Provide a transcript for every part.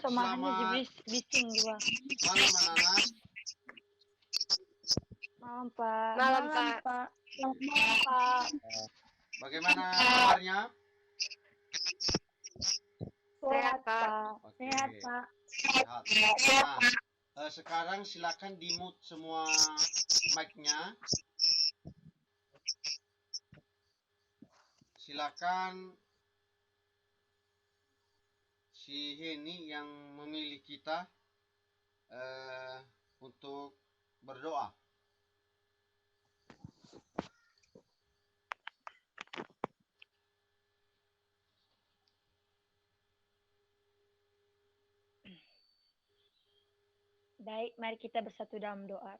anak selamat bising juga. malam anak-anak. Malam, Pak. Malam, Pak. Malam, Pak. Bagaimana kabarnya? Sehat, Pak. Pak. Oke. Sehat, Pak. Sehat. Nah, sekarang silakan di-mute semua mic-nya. Silakan si Heni yang memilih kita untuk berdoa. Baik, mari kita bersatu dalam doa.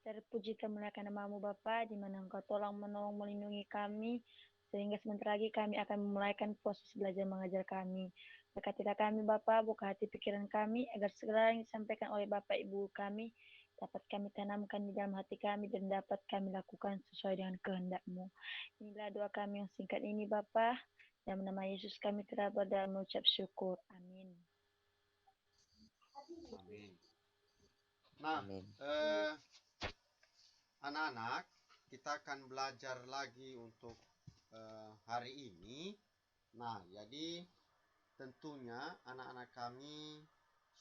Terpuji kemuliaan nama-Mu Bapa, di mana Engkau tolong menolong melindungi kami, sehingga sebentar lagi kami akan memulaikan proses belajar mengajar kami. Berkatilah kami Bapa, buka hati pikiran kami, agar segala yang disampaikan oleh Bapak Ibu kami, dapat kami tanamkan di dalam hati kami, dan dapat kami lakukan sesuai dengan kehendak-Mu. Inilah doa kami yang singkat ini Bapa, dalam nama Yesus kami telah berdoa mengucap syukur. Amin. Amin. Nah, anak-anak, kita akan belajar lagi untuk hari ini. Nah, jadi tentunya anak-anak kami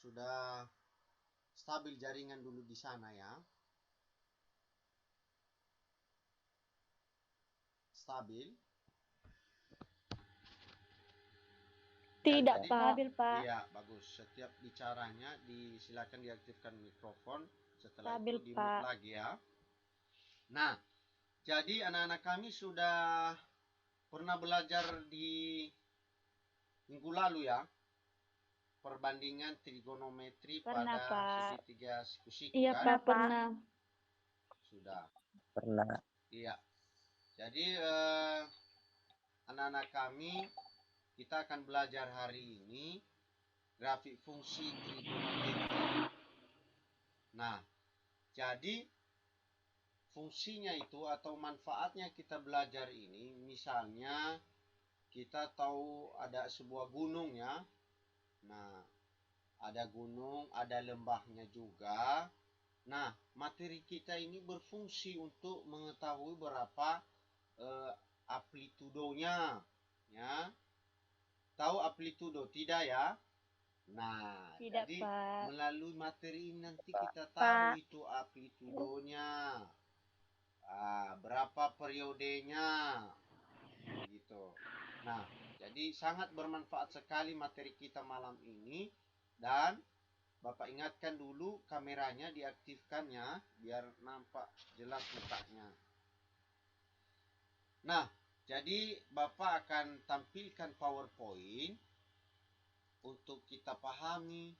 sudah stabil jaringan dulu di sana ya. Stabil. Tidak, Jadi, Pak. Stabil, Pak. Iya, bagus. Setiap bicaranya silakan diaktifkan mikrofon. Setelah Stabil, itu di-mute lagi ya. Nah, jadi anak-anak kami sudah pernah belajar di minggu lalu ya. Perbandingan trigonometri Pernah, pada Pak. segitiga siku-siku Iya, kan? Pak, pernah. Sudah. Pernah. Iya. Jadi anak-anak kami, kita akan belajar hari ini grafik fungsi trigonometri. Nah, jadi fungsinya itu atau manfaatnya kita belajar ini, misalnya kita tahu ada sebuah gunung ya. Nah, ada gunung, ada lembahnya juga. Nah, materi kita ini berfungsi untuk mengetahui berapa amplitudonya, ya. Tahu amplitudo tidak ya? Nah, Tidak, jadi Pak. melalui materi ini nanti kita tahu itu amplitudonya, berapa periodenya, gitu. Nah, jadi sangat bermanfaat sekali materi kita malam ini. Dan Bapak ingatkan dulu kameranya diaktifkan ya, biar nampak jelas mukanya. Nah, jadi Bapak akan tampilkan PowerPoint untuk kita pahami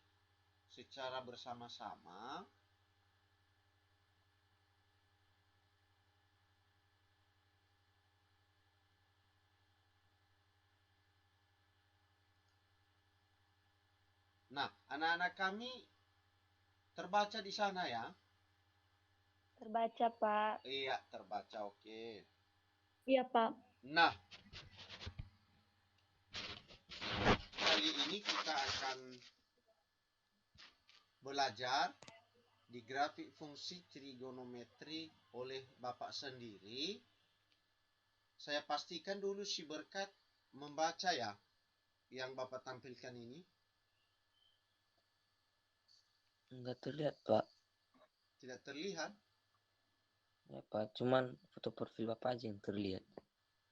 secara bersama-sama. Nah, anak-anak kami terbaca di sana ya? Terbaca, Pak. Iya, terbaca, oke. Iya, Pak. Nah, kali ini kita akan belajar di grafik fungsi trigonometri oleh Bapak sendiri. Saya pastikan dulu si Berkat membaca ya, yang Bapak tampilkan ini. Enggak terlihat, Pak. Tidak terlihat? Ya, Pak. Cuman foto profil Bapak aja yang terlihat.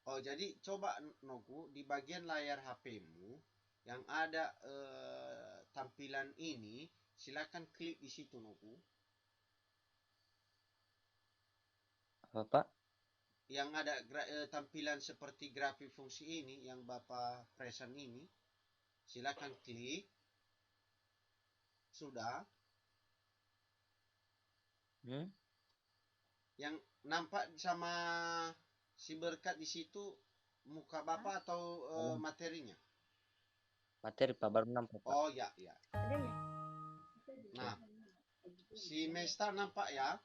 Oh, jadi coba Nogu di bagian layar HP-mu yang ada tampilan ini, silakan klik di situ Nogu. Apa, Pak? Yang ada tampilan seperti grafik fungsi ini yang Bapak present ini, silakan klik. Sudah? Yang nampak sama si Berkat di situ muka Bapak atau materinya? Materi, Pak. Baru nampak, Pak. Oh ya, ya. Nah, si Mesta nampak ya?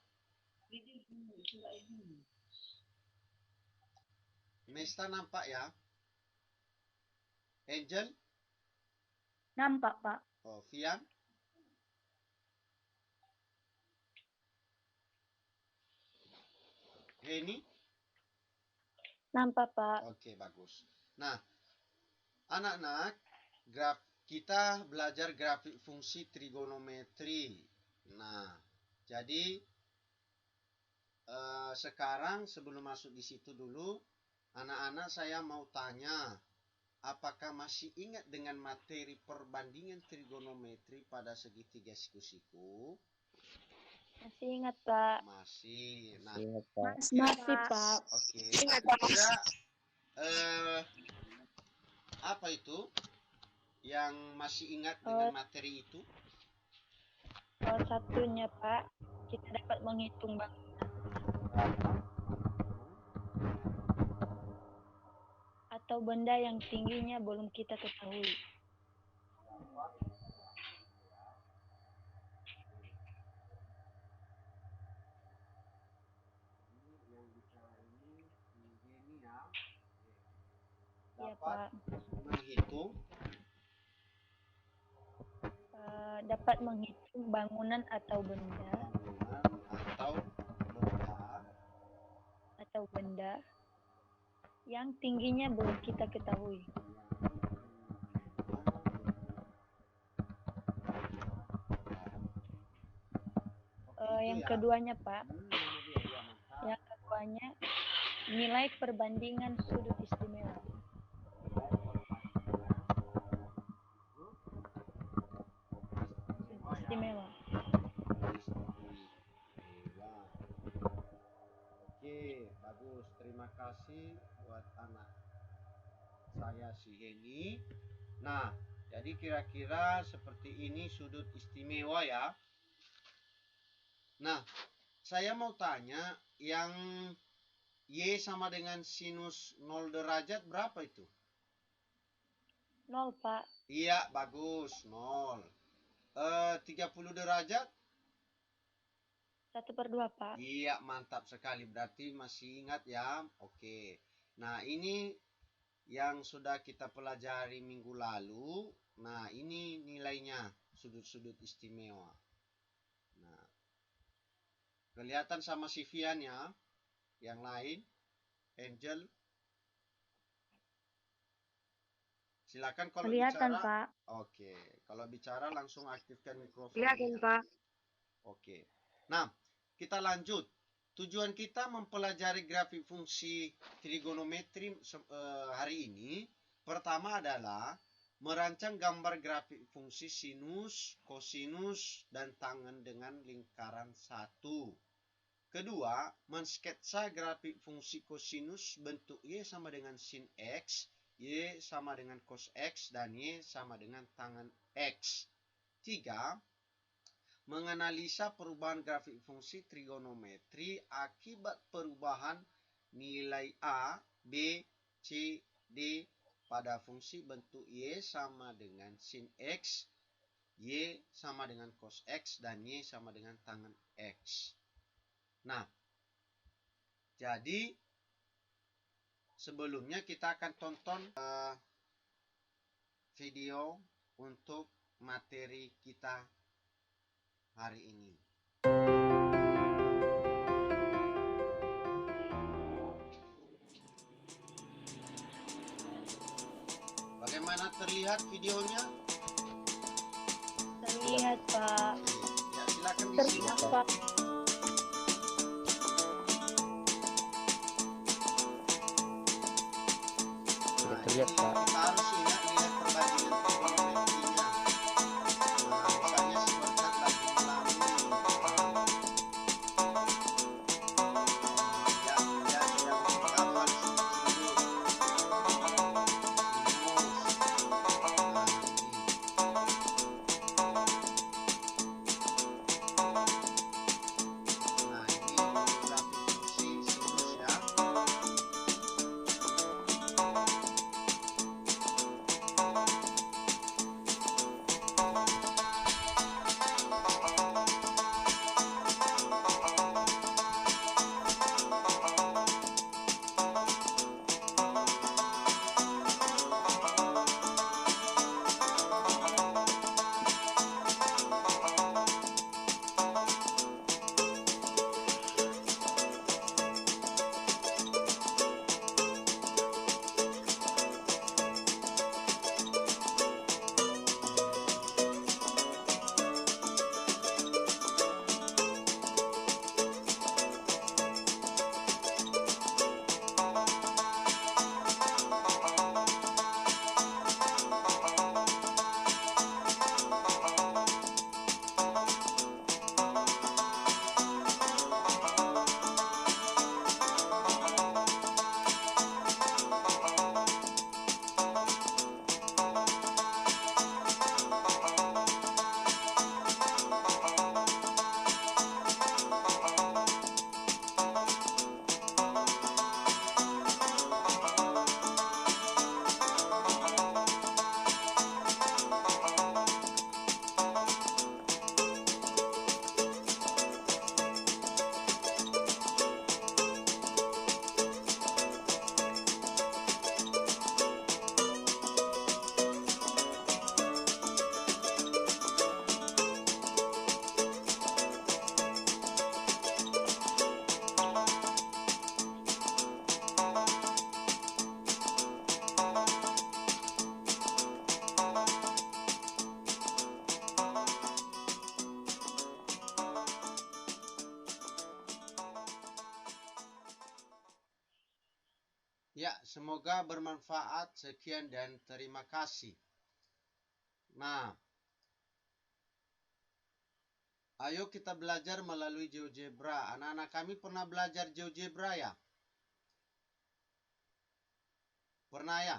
Mesta nampak ya? Angel? Nampak, Pak. Oh, Fian? Heni? Nampak, Pak. Oke, bagus. Nah, anak-anak, kita belajar grafik fungsi trigonometri. Nah, jadi sekarang sebelum masuk di situ dulu, anak-anak saya mau tanya, apakah masih ingat dengan materi perbandingan trigonometri pada segitiga siku-siku? Masih ingat, Pak. Masih. Nah, Ingat, Pak. Masih, Pak. oke. Kira apa itu yang masih ingat dengan materi itu? Salah satunya, Pak, kita dapat menghitung bangunan atau benda yang tingginya belum kita ketahui. Iya, Pak. Menghitung Dapat menghitung bangunan atau benda yang tingginya belum kita ketahui. Yang keduanya, Pak. Yang keduanya, nilai perbandingan sudut istimewa. Istimewa. Oke, bagus. Terima kasih buat anak saya si Heni. Nah, jadi kira-kira seperti ini sudut istimewa ya. Nah, saya mau tanya, yang Y sama dengan sinus 0 derajat berapa itu? 0, Pak. Iya, bagus. 0. 30 derajat? 1/2, Pak. Iya, mantap sekali. Berarti masih ingat ya. Oke. Nah, ini yang sudah kita pelajari minggu lalu. Nah, ini nilainya, sudut-sudut istimewa. Nah, kelihatan sama si Fian ya. Yang lain, Angel. Silakan kalau Kelihatan, bicara. Pak. Oke, kalau bicara langsung aktifkan mikrofon. Kelihatan, Pak. Oke. Nah, kita lanjut. Tujuan kita mempelajari grafik fungsi trigonometri hari ini, pertama adalah merancang gambar grafik fungsi sinus, kosinus, dan tangen dengan lingkaran satu. Kedua, mensketsa grafik fungsi kosinus bentuk Y sama dengan sin X, Y sama dengan cos X, dan Y sama dengan tangen X. 3. Menganalisa perubahan grafik fungsi trigonometri akibat perubahan nilai A, B, C, D pada fungsi bentuk Y sama dengan sin X, Y sama dengan cos X, dan Y sama dengan tangen X. Nah, jadi sebelumnya kita akan tonton video untuk materi kita hari ini. Bagaimana terlihat videonya? Terlihat, Pak. Ya, silakan disimak. Pak. Sudah terlihat, Pak. Kita harus ingat nilai perbandingan trigonometrinya. Misalnya sebutkan lagi ulangi. Ya, yang pertama semoga bermanfaat. Sekian dan terima kasih. Nah, ayo kita belajar melalui GeoGebra. Anak-anak kami pernah belajar GeoGebra ya? Pernah ya?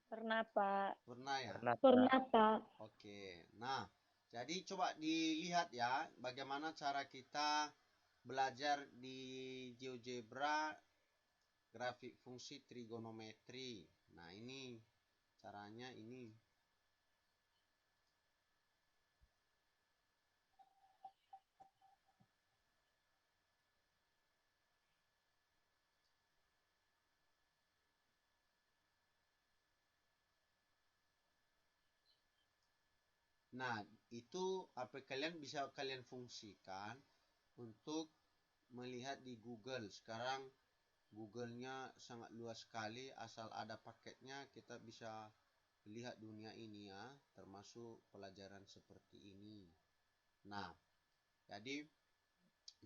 Pernah, Pak. Pernah ya? Pernah, Pak. Oke. Nah, jadi coba dilihat ya bagaimana cara kita belajar di GeoGebra grafik fungsi trigonometri. Nah, ini caranya ini. Nah, itu apa kalian bisa kalian fungsikan untuk melihat di Google. Sekarang Google-nya sangat luas sekali, asal ada paketnya kita bisa lihat dunia ini ya, termasuk pelajaran seperti ini. Nah, jadi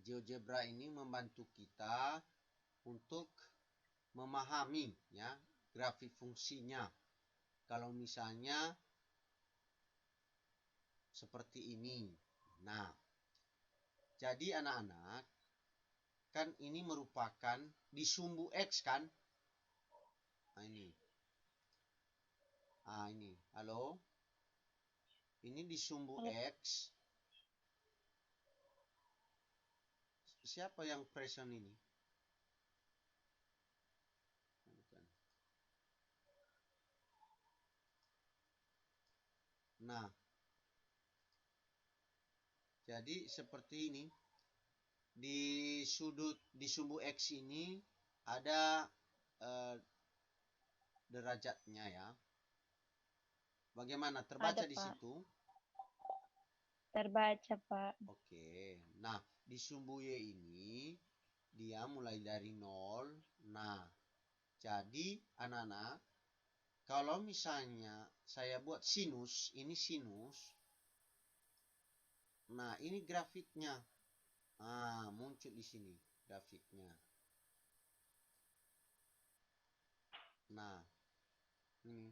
GeoGebra ini membantu kita untuk memahami ya grafik fungsinya. Kalau misalnya seperti ini. Nah, jadi anak-anak, kan ini merupakan di sumbu X kan? Nah, ini. Ini. Halo? Ini di sumbu X. Siapa yang present ini? Bukan. Nah, jadi seperti ini. Di sumbu X ini ada derajatnya ya. Bagaimana? Terbaca Ada, di Pak. situ? Terbaca, Pak. Oke. Nah, di sumbu Y ini dia mulai dari 0. Nah, jadi anak-anak, kalau misalnya saya buat sinus, ini sinus. Nah, ini grafiknya. Nah, muncul di sini grafiknya. Nah, ini.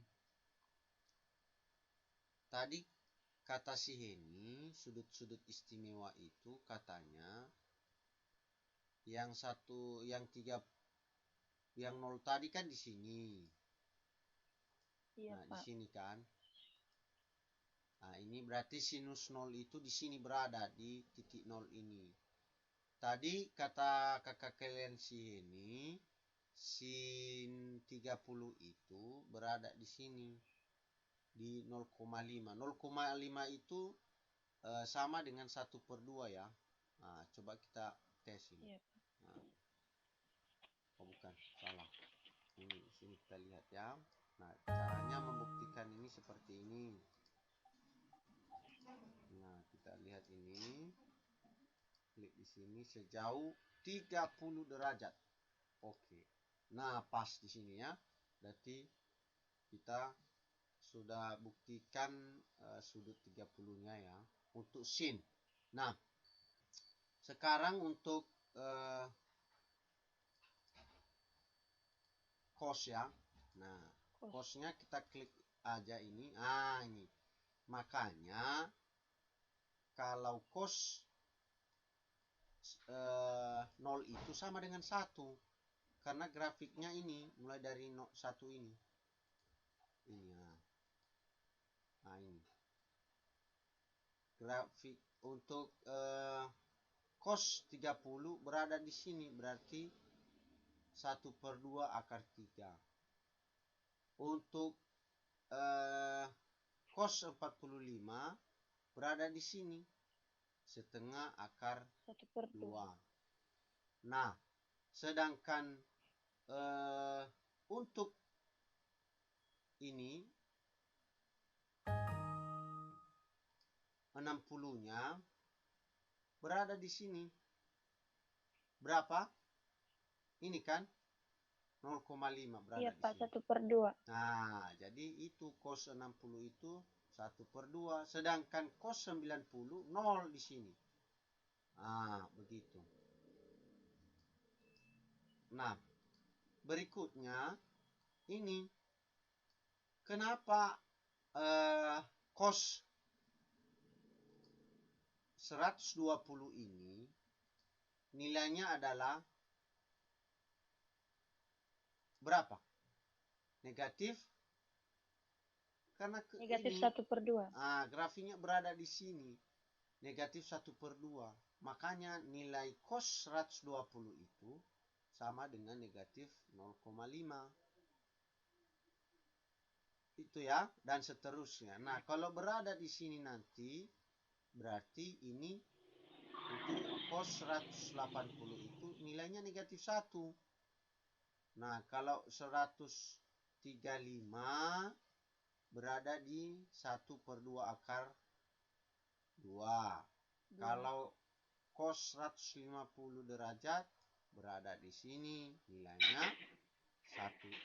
Tadi kata si Heni, sudut-sudut istimewa itu katanya yang satu, yang tiga, yang 0 tadi kan di sini. Iya, Nah, di Pak. sini kan. Nah, ini berarti sinus 0 itu di sini berada di titik 0 ini. Tadi kata kakak kalian si Heni, sin 30 itu berada di sini di 0,5. 0,5 itu sama dengan 1/2 ya. Nah, coba kita tes ini. Iya. Nah, oh bukan, salah. Ini sini kita lihat ya. Nah, caranya membuktikan ini seperti ini. Nah, kita lihat ini. Klik di sini sejauh 30 derajat. Oke. Nah, pas di sini ya. Berarti kita sudah buktikan sudut 30-nya ya untuk sin. Nah, sekarang untuk cos ya. Nah, cosnya kita klik aja ini. Ah, ini. Makanya kalau cos 0 itu sama dengan 1. Karena grafiknya ini mulai dari 1 ini. Ini ya. Nah, ini. Grafik untuk cos 30 berada di sini, berarti 1/2 akar 3. Untuk cos 45 berada di sini, setengah akar 2. Nah, sedangkan untuk ini 60-nya berada di sini. Berapa? Ini kan 0,5 berada iya, di Pak, sini. 1/2. Nah, jadi itu cos 60 itu 1/2, sedangkan cos 90 0 di sini. Nah, begitu. Nah, berikutnya ini kenapa cos 120 ini nilainya adalah berapa? Negatif, karena Negatif ini 1/2. grafiknya berada di sini, negatif 1/2. Makanya nilai cos 120 itu sama dengan negatif 0,5. Itu ya, dan seterusnya. Nah, kalau berada di sini nanti, berarti ini untuk cos 180 itu nilainya negatif 1. Nah, kalau 135 berada di 1/2 akar 2. Kalau cos 150 derajat berada di sini, nilainya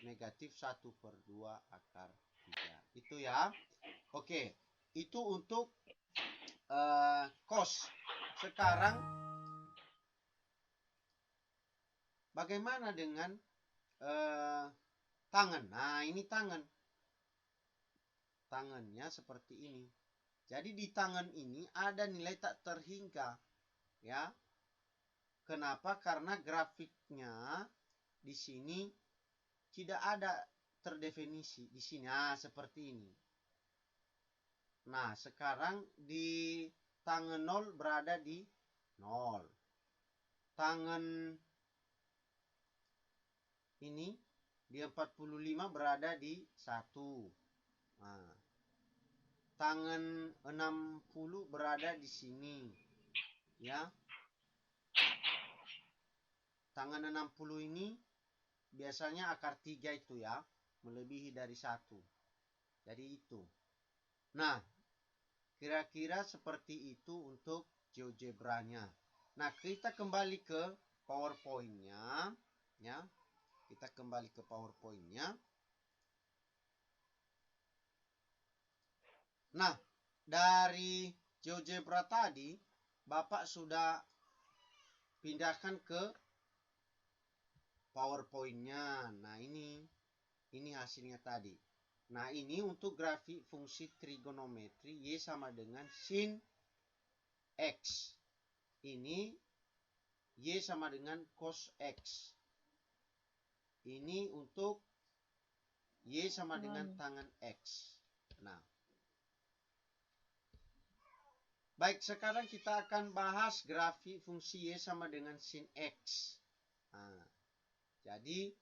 negatif 1/2 akar 3. Itu ya. Oke, itu untuk cos. Sekarang bagaimana dengan tangan? Nah, ini tangan. Tangannya seperti ini. Jadi di tangan ini ada nilai tak terhingga, ya. Kenapa? Karena grafiknya di sini tidak ada terdefinisi di sini. Nah, seperti ini. Nah, sekarang di tangan 0 berada di 0. Tangan ini di 45 berada di 1. Nah, tangan 60 berada di sini. Ya. Tangan 60 ini biasanya akar 3 itu ya, melebihi dari 1. Jadi itu. Nah, kira-kira seperti itu untuk GeoGebra-nya. Nah, kita kembali ke PowerPoint-nya, ya. Kita kembali ke PowerPoint-nya. Nah, dari GeoGebra tadi, Bapak sudah pindahkan ke PowerPoint-nya. Nah, ini hasilnya tadi. Nah, ini untuk grafik fungsi trigonometri Y sama dengan sin X. Ini Y sama dengan cos X. Ini untuk Y sama dengan tangan X. Nah, baik, sekarang kita akan bahas grafik fungsi Y sama dengan sin X. Nah, jadi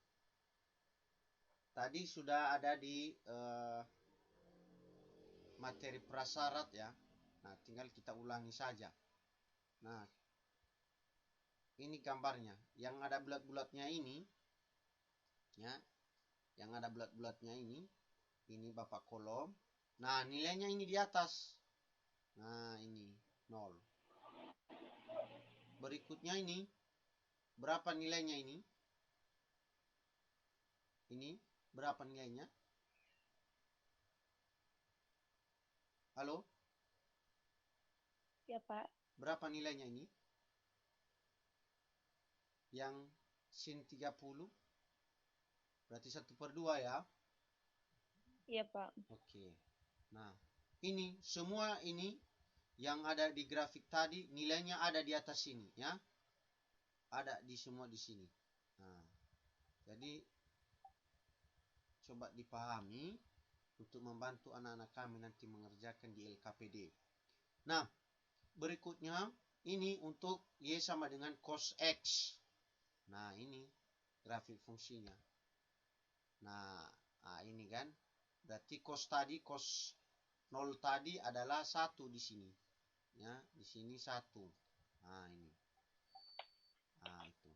tadi sudah ada di materi prasyarat ya. Nah, tinggal kita ulangi saja. Nah, ini gambarnya. Yang ada bulat-bulatnya ini, ya, yang ada bulat-bulatnya ini Bapak kolom. Nah, nilainya ini di atas. Nah, ini 0. Berikutnya ini, berapa nilainya ini? Ini, berapa nilainya? Halo? Ya, Pak. Berapa nilainya ini? Yang sin 30? Berarti 1/2 ya? Iya, Pak. Oke. Nah, ini semua ini yang ada di grafik tadi nilainya ada di atas sini ya. Ada di semua di sini. Nah, jadi coba dipahami untuk membantu anak-anak kami nanti mengerjakan di LKPD. Nah, berikutnya ini untuk Y sama dengan cos X. Nah, ini grafik fungsinya. Nah, ini kan berarti cos 0 tadi adalah 1 di sini. Ya, di sini 1. Nah, ini. Nah, itu.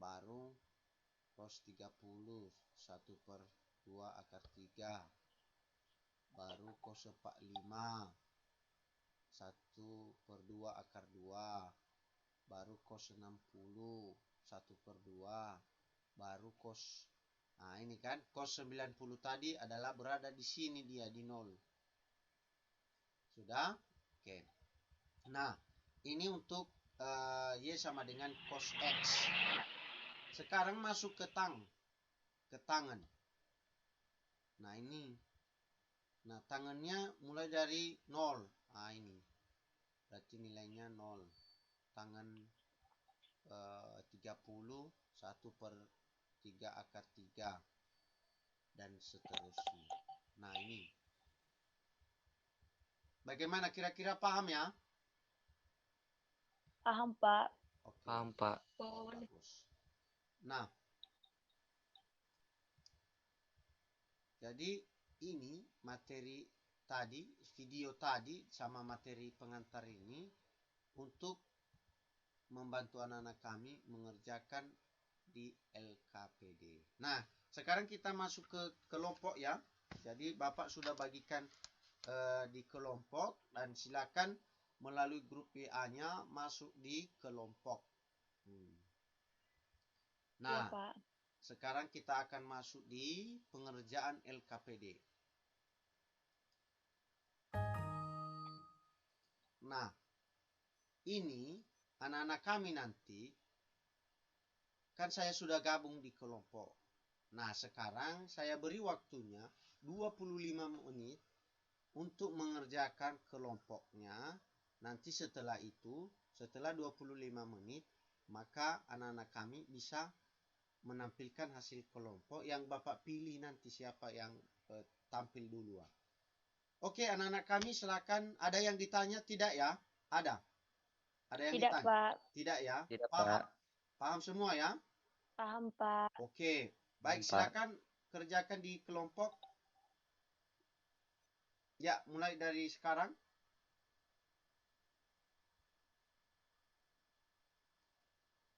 Baru cos 30 1/2 akar 3. Baru cos 45 1/2 akar 2. Baru cos 60 1/2. Baru cos, nah ini kan cos 90 tadi adalah berada di sini, dia di 0. Sudah? Oke. Nah, ini untuk Y sama dengan cos X. sekarang masuk ke tangan. Nah ini, nah tangannya mulai dari 0. Nah ini, berarti nilainya 0. Tangan 30, 1/3 dan seterusnya. Nah ini, bagaimana kira-kira paham ya? Paham, Pak. Oke, Paham, Pak. bagus. Nah, jadi ini materi tadi, video tadi sama materi pengantar ini untuk membantu anak-anak kami mengerjakan di LKPD. Nah, sekarang kita masuk ke kelompok ya. Jadi Bapak sudah bagikan di kelompok dan silakan melalui grup WA-nya masuk di kelompok. Iya, Nah, Pak. sekarang kita akan masuk di pengerjaan LKPD. Nah, ini anak-anak kami nanti, kan saya sudah gabung di kelompok. Nah, sekarang saya beri waktunya 25 menit untuk mengerjakan kelompoknya. Nanti setelah itu, setelah 25 menit, maka anak-anak kami bisa menampilkan hasil kelompok yang Bapak pilih nanti siapa yang tampil duluan. Oke, anak-anak kami silakan. Ada yang ditanya? Tidak ya? Ada? Ada yang Tidak, ditanya? Pak. Tidak ya? Tidak, Paham? Pak. Paham semua ya? Paham, Pak. Oke. Baik, Paham, Pak. silakan kerjakan di kelompok. Ya, mulai dari sekarang.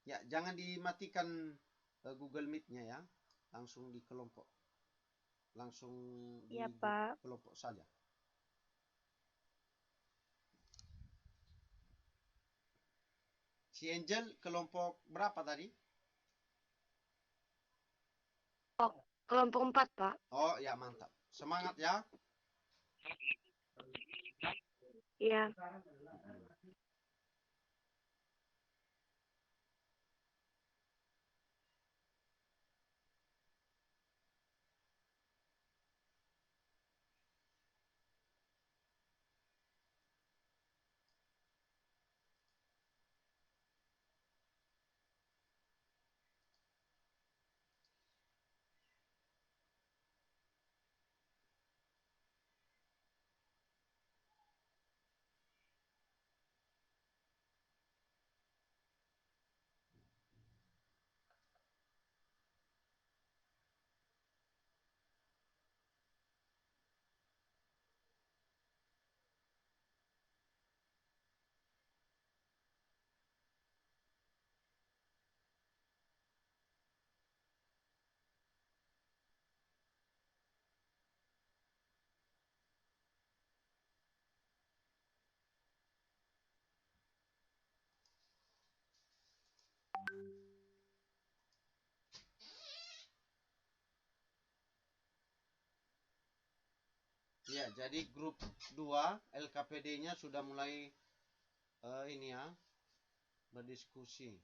Ya, jangan dimatikan Google Meet-nya ya. Langsung di kelompok. Langsung di Iya, grup Pak. kelompok saja. Si Angel kelompok berapa tadi? Kelompok 4, Pak. Oh, ya mantap. Semangat ya. Iya. Ya, jadi grup 2 LKPD-nya sudah mulai ini ya, berdiskusi.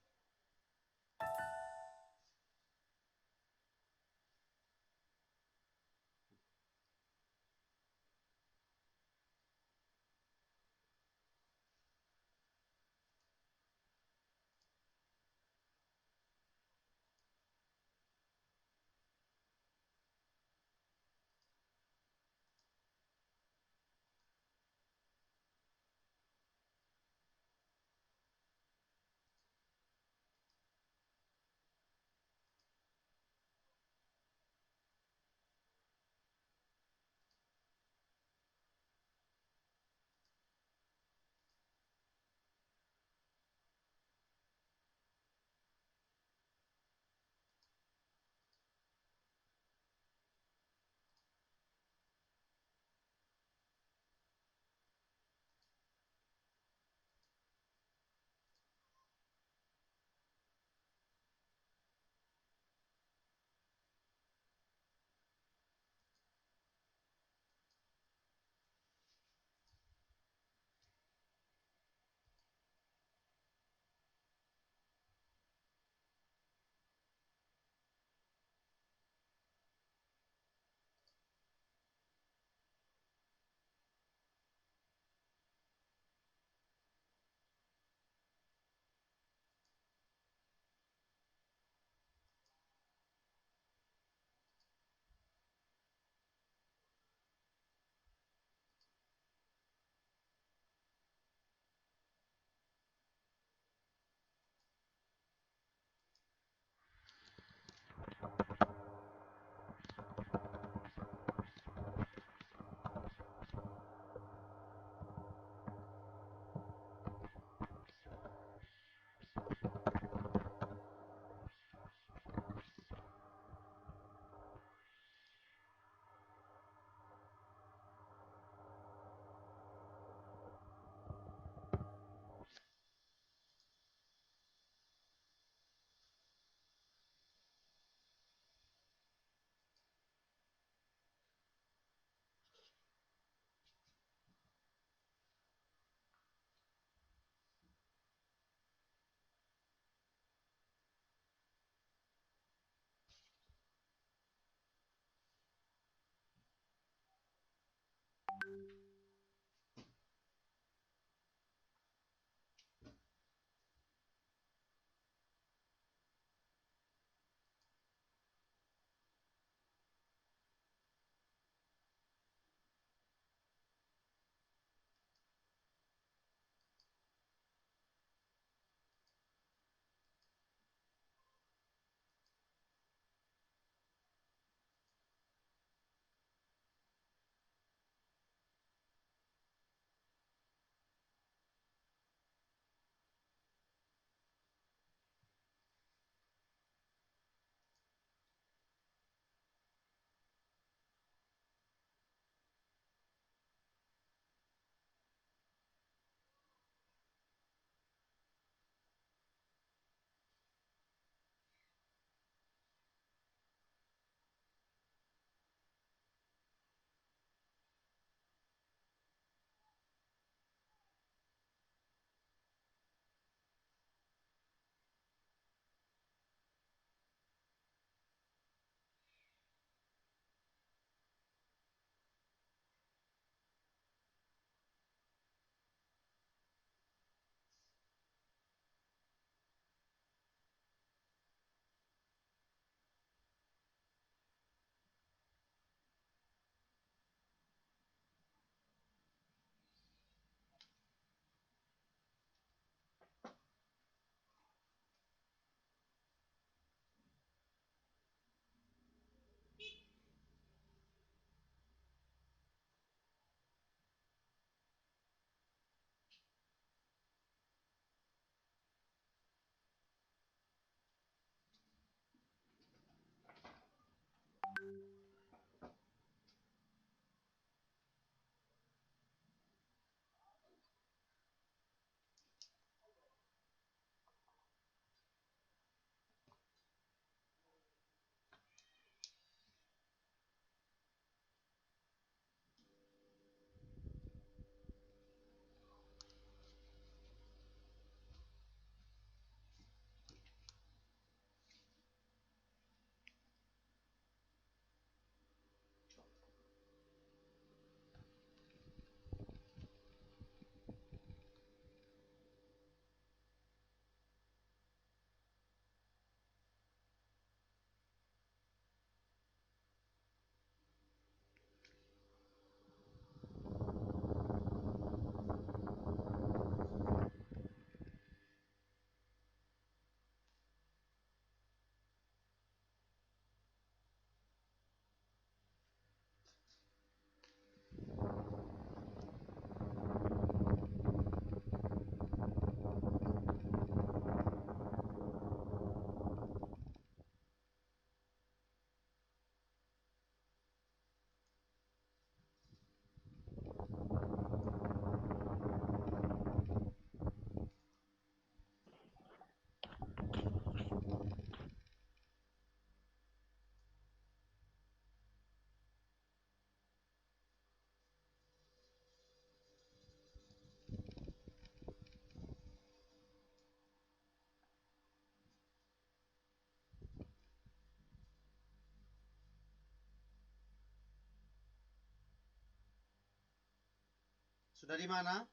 Sudah di mana?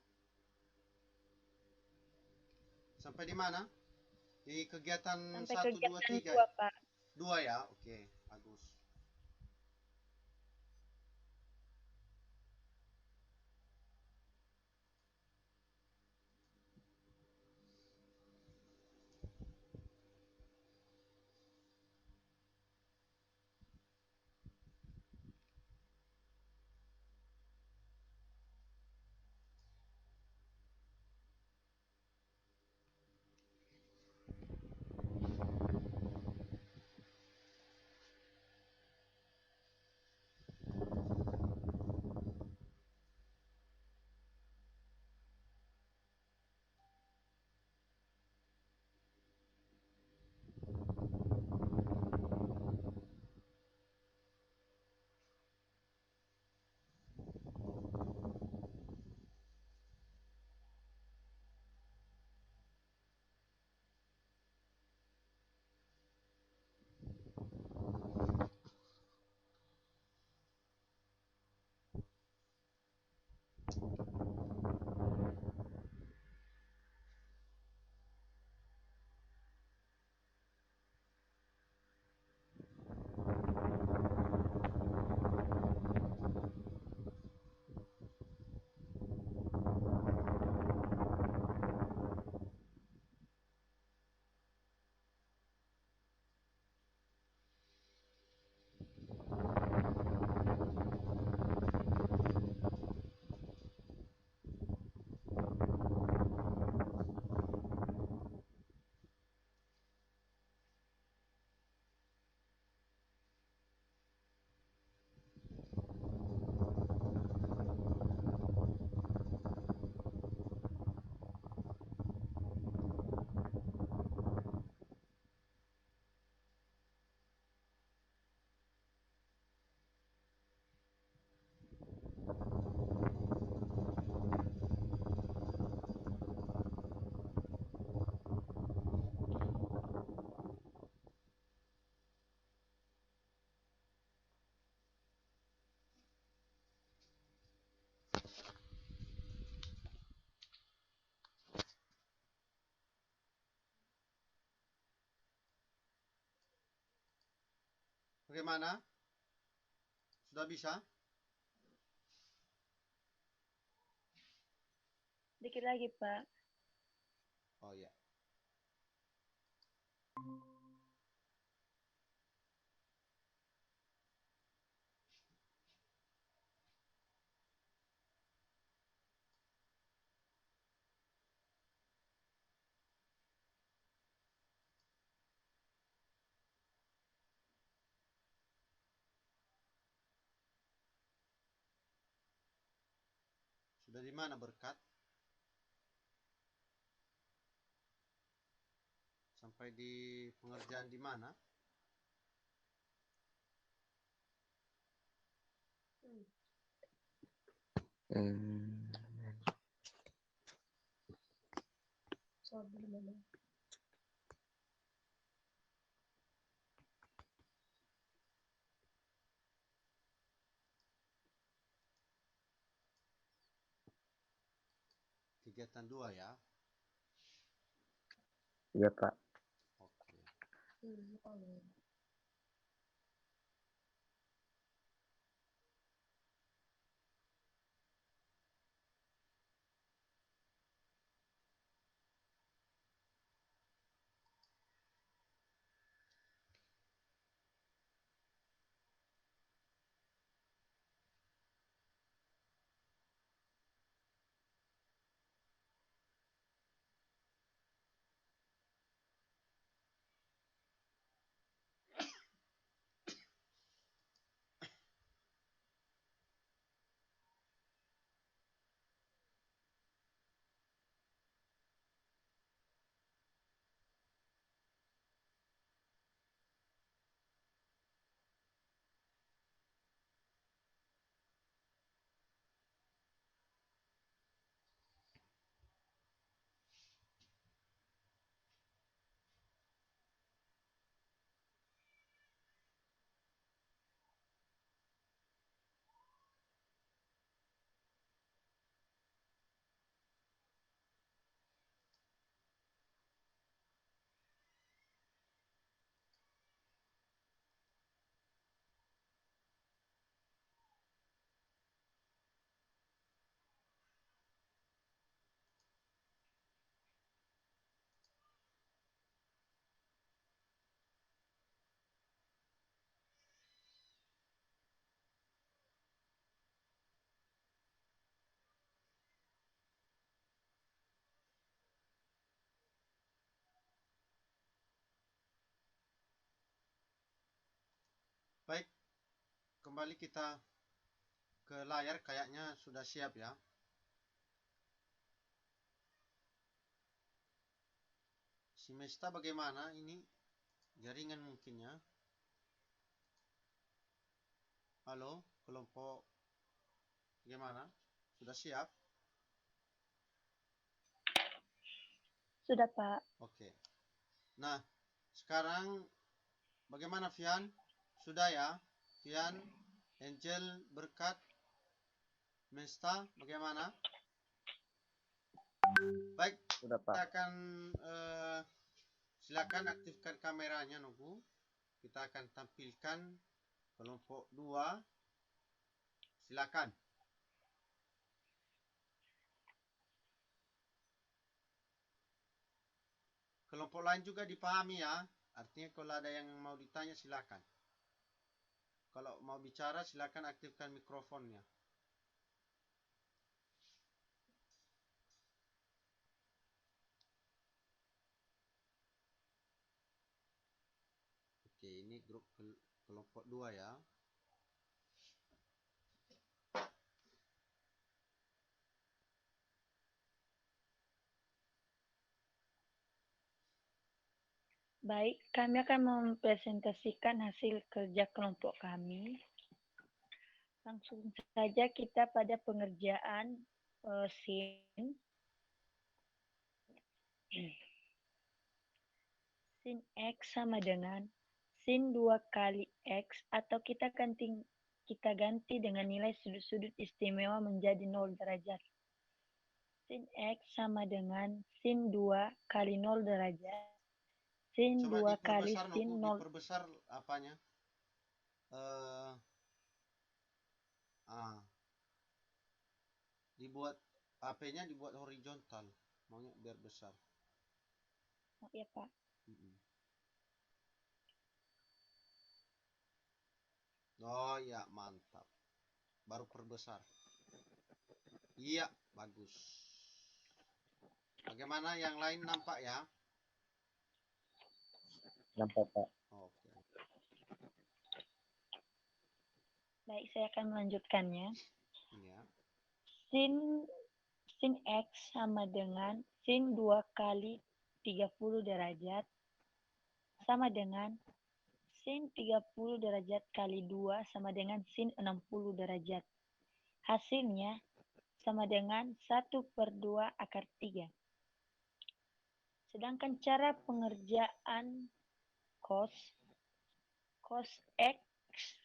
Sampai di mana? Di kegiatan Sampai 1, 2, kegiatan 3. 2, Pak. 2 ya? Oke, bagus. Bagaimana? Sudah bisa? Dikit lagi, Pak. Oh ya. Sudah di mana berkat? Sampai di pengerjaan di mana? Hmm, Kegiatan 2 ya? iya Pak. Oke. kembali kita ke layar, kayaknya sudah siap ya. Semesta bagaimana ini? Jaringan mungkin ya. Halo, kelompok bagaimana? Sudah siap? Sudah, Pak. Oke. Nah, sekarang bagaimana Vian? Sudah ya? Vian, Angel, Berkat, Mesta, bagaimana? Baik, Sudah, kita Pak. akan silakan aktifkan kameranya, nunggu. Kita akan tampilkan kelompok 2. Silakan. Kelompok lain juga dipahami ya. Artinya kalau ada yang mau ditanya silakan. Kalau mau bicara silakan aktifkan mikrofonnya. Oke, ini grup kelompok 2 ya. Baik, kami akan mempresentasikan hasil kerja kelompok kami. Langsung saja kita pada pengerjaan sin. Sin X sama dengan sin 2 kali X, atau kita ganti dengan nilai sudut-sudut istimewa menjadi 0 derajat. Sin X sama dengan sin 2 kali 0 derajat. Sin Coba 2 kali diperbesar, sin Noku, 0. diperbesar apanya. Dibuat AP-nya dibuat horizontal, maunya biar besar. Oh iya, Pak. Oh ya, mantap. Baru perbesar. Iya, bagus. Bagaimana yang lain, nampak ya? Nampak, Pak. Oke. Baik, saya akan melanjutkannya. Ya. Sin X sama dengan sin 2 kali 30 derajat sama dengan sin 30 derajat kali 2 sama dengan sin 60 derajat. Hasilnya sama dengan 1/2 akar 3. Sedangkan cara pengerjaan cos X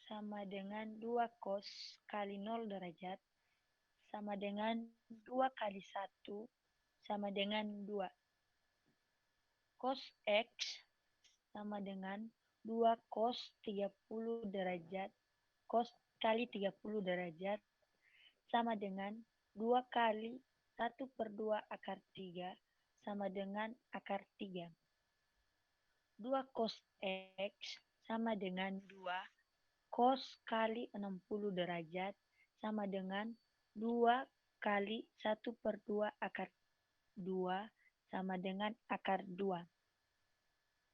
sama dengan 2 cos kali 0 derajat sama dengan 2 kali 1 sama dengan 2. Cos X sama dengan 2 cos 30 derajat, cos kali 30 derajat sama dengan 2 kali 1/2 akar 3 sama dengan akar 3. 2 cos X sama dengan 2 cos kali 60 derajat sama dengan 2 kali 1/2 akar 2 sama dengan akar 2.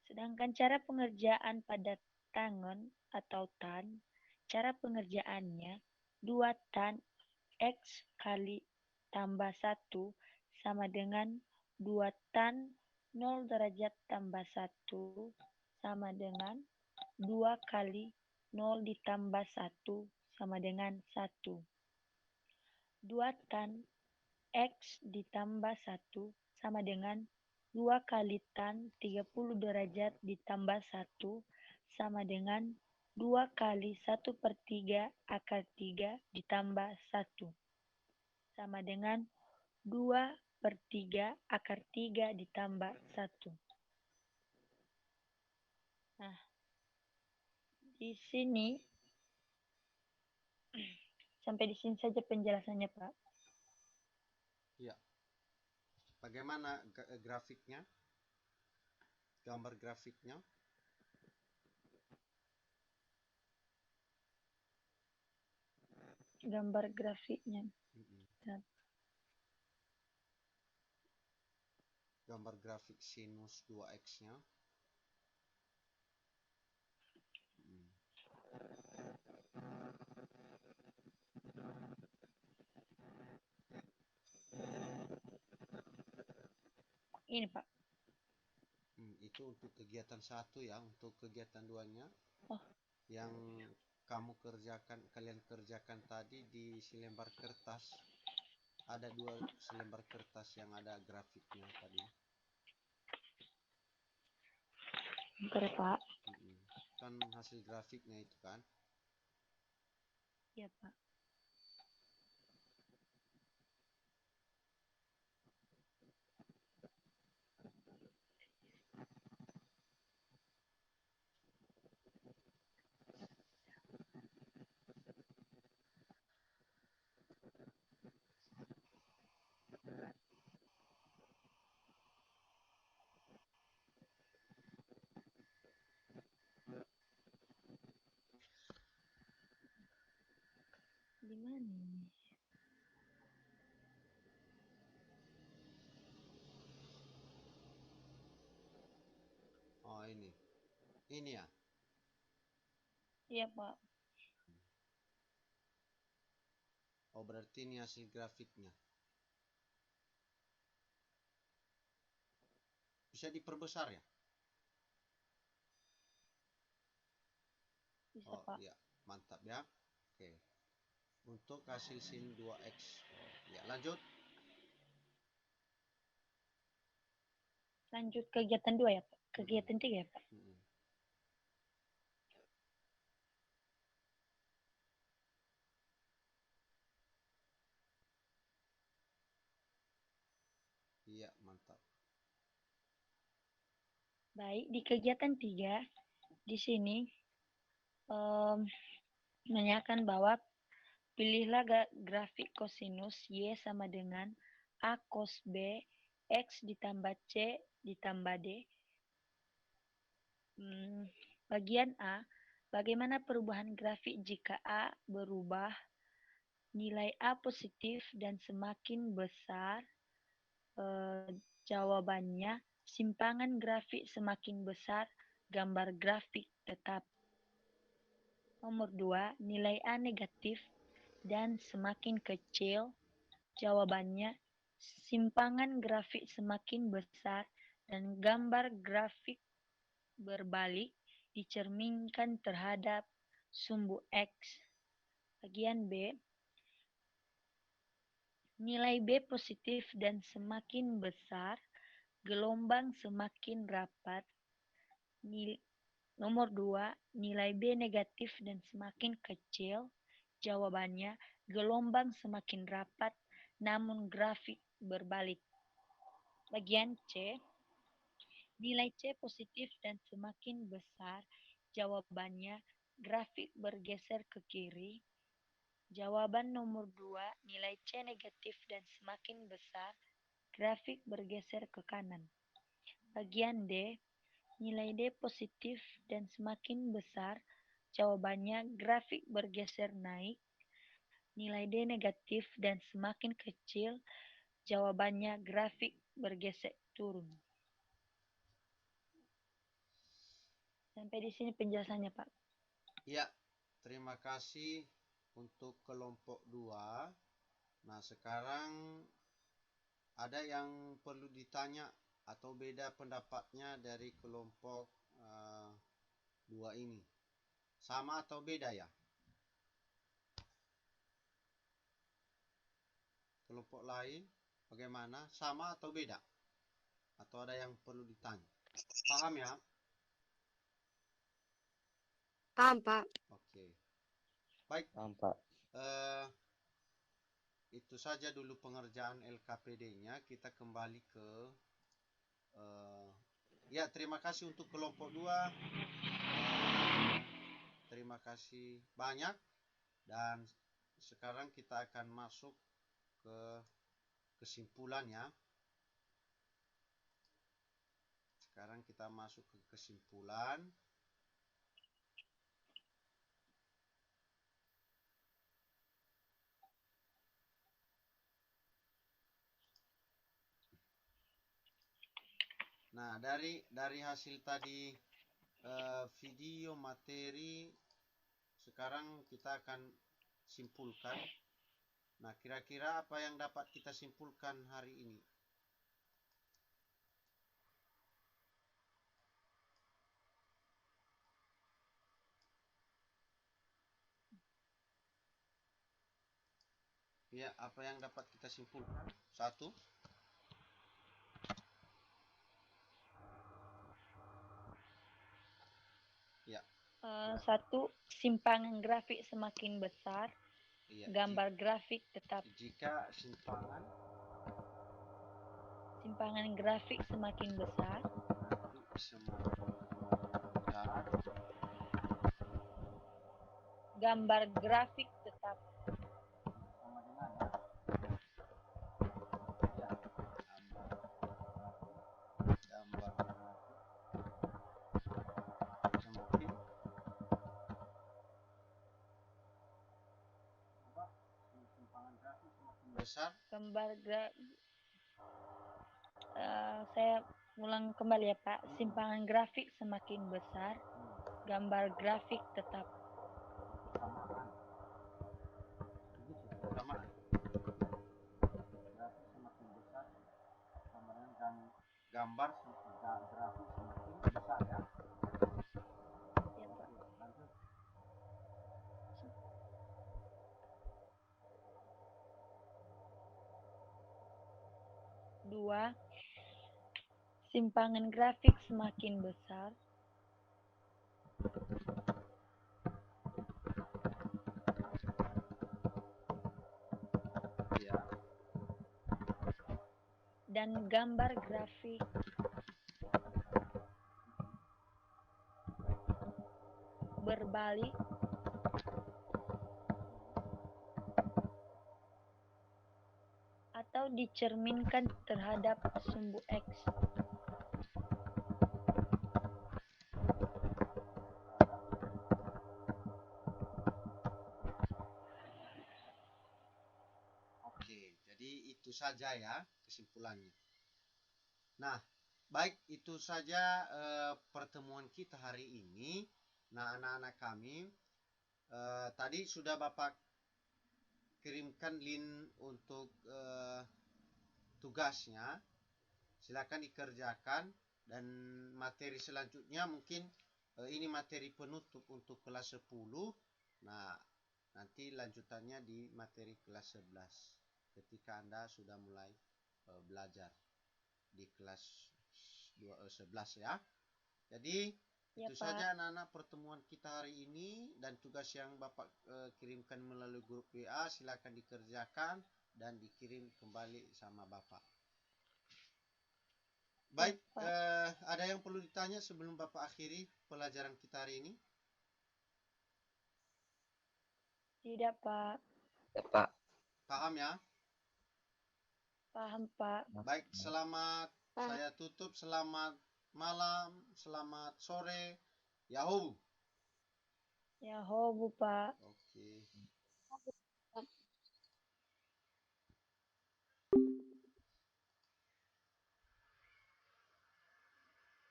Sedangkan cara pengerjaan pada tangen atau tan, cara pengerjaannya 2 tan X kali tambah 1 sama dengan 2 tan 0 derajat tambah 1 sama dengan 2 kali 0 ditambah 1 sama dengan 1. 2 tan X ditambah 1 sama dengan 2 kali tan 30 derajat ditambah 1 sama dengan 2 kali 1/3 akar 3 ditambah 1 sama dengan 2/3 akar 3 ditambah 1. Nah, di sini sampai di sini saja penjelasannya, Pak. Iya. Bagaimana grafiknya? Gambar grafiknya? Gambar grafiknya. Gambar grafik sinus 2x-nya. Ini Pak. Itu untuk kegiatan 1 ya. Untuk kegiatan 2-nya Oh. yang kalian kerjakan tadi di selembar kertas. Ada 2 selembar kertas yang ada grafiknya tadi. Bentar ya Pak. Kan hasil grafiknya itu kan. Iya Pak. Di mana ini? Oh ini ya. Iya Pak. Oh berarti ini hasil grafiknya. Bisa diperbesar ya? Bisa Oh Pak. iya, mantap ya. Oke. Untuk hasil sin 2x. Ya, lanjut. Lanjut kegiatan 2 ya Pak. Kegiatan 3 ya Pak. Iya, mantap. Baik, di kegiatan 3 di sini menanyakan bahwa pilihlah grafik kosinus Y sama dengan A cos B X ditambah C ditambah D. Bagian A, bagaimana perubahan grafik jika A berubah, nilai A positif dan semakin besar? Jawabannya, simpangan grafik semakin besar, gambar grafik tetap. Nomor 2, nilai A negatif dan semakin kecil. Jawabannya, simpangan grafik semakin besar dan gambar grafik berbalik dicerminkan terhadap sumbu X. Bagian B, nilai B positif dan semakin besar, gelombang semakin rapat. Nomor 2, nilai B negatif dan semakin kecil. Jawabannya, gelombang semakin rapat namun grafik berbalik. Bagian C, nilai C positif dan semakin besar. Jawabannya, grafik bergeser ke kiri. Jawaban nomor 2, nilai C negatif dan semakin besar, grafik bergeser ke kanan. Bagian D, nilai D positif dan semakin besar, jawabannya grafik bergeser naik. Nilai D negatif dan semakin kecil, jawabannya grafik bergeser turun. Sampai di sini penjelasannya, Pak. Iya, terima kasih untuk kelompok 2. Nah, sekarang ada yang perlu ditanya atau beda pendapatnya dari kelompok 2 ini. Sama atau beda ya? Kelompok lain bagaimana? Sama atau beda? Atau ada yang perlu ditanya? Paham ya? Paham, Pak. Oke. Baik. Paham, Pak. Itu saja dulu pengerjaan LKPD-nya. Kita kembali ke ya, terima kasih untuk kelompok 2. Terima kasih banyak. Dan sekarang kita akan masuk ke kesimpulan ya. Sekarang kita masuk ke kesimpulan. Nah, dari hasil tadi video materi, sekarang kita akan simpulkan. Nah, kira-kira apa yang dapat kita simpulkan hari ini? Ya, apa yang dapat kita simpulkan? Satu. Ya. Satu, simpangan grafik semakin besar, Iya. gambar grafik tetap. Jika Simpangan grafik semakin besar, gambar grafik tetap. Sama dengan ya, gambar semakin simpangan grafik semakin besar. Saya ulang kembali ya Pak. Simpangan grafik semakin besar, gambar grafik tetap. Samaan. Grafik semakin besar sama dengan gambar grafik semakin besar ya. Ya Pak. Lanjut. Dua, simpangan grafik semakin besar, Ya. dan gambar grafik berbalik atau dicerminkan terhadap sumbu X. Oke, jadi itu saja ya kesimpulannya. Nah, baik itu saja pertemuan kita hari ini. Nah, anak-anak kami tadi sudah Bapak kirimkan link untuk tugasnya. Silakan dikerjakan dan materi selanjutnya mungkin ini materi penutup untuk kelas 10. Nah, nanti lanjutannya di materi kelas 11 ketika Anda sudah mulai belajar di kelas 11 ya. Jadi Ya, itu Pak. saja anak-anak pertemuan kita hari ini, dan tugas yang Bapak kirimkan melalui grup WA silakan dikerjakan dan dikirim kembali sama Bapak. Baik, Ya, ada yang perlu ditanya sebelum Bapak akhiri pelajaran kita hari ini? Tidak, Pak. Ya, Pak. Paham ya? Paham, Pak. Baik, selamat. Pak. Saya tutup. Selamat malam, selamat sore. Yahoo. Ya, hobu, Pak. Oke.